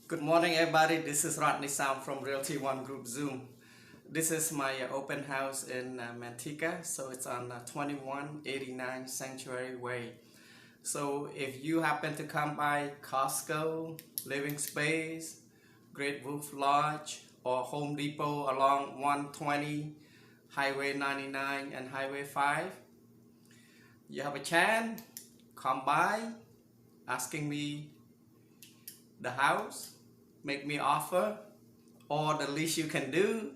Good morning, everybody. This is Rodney Sam from Realty One Group Zoom. This is my open house in Manteca, so it's on 2189 Sanctuary Way. So if you happen to come by Costco, Living Space, Great Wolf Lodge, or Home Depot along 120, Highway 99, and Highway 5, you have a chance, come by, asking me the house, make me offer, or the least you can do,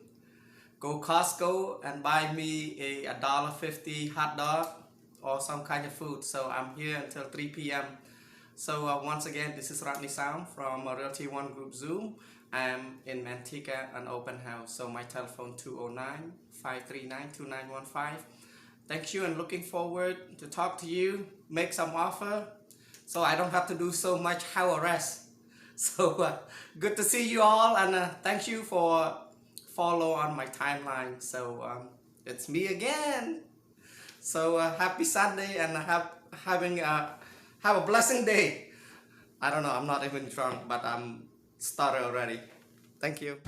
go Costco and buy me a $1.50 hot dog or some kind of food. So I'm here until 3 p.m. So once again, this is Rodney Sound from Realty One Group Zoom. I'm in Manteca, an open house. So my telephone 209-539-2915. Thank you and looking forward to talk to you, make some offer, so I don't have to do so much house arrest. So good to see you all, and thank you for follow on my timeline. So it's me again. So happy Sunday and have a blessing day. I don't know, I'm not even drunk, but I'm started already. Thank you.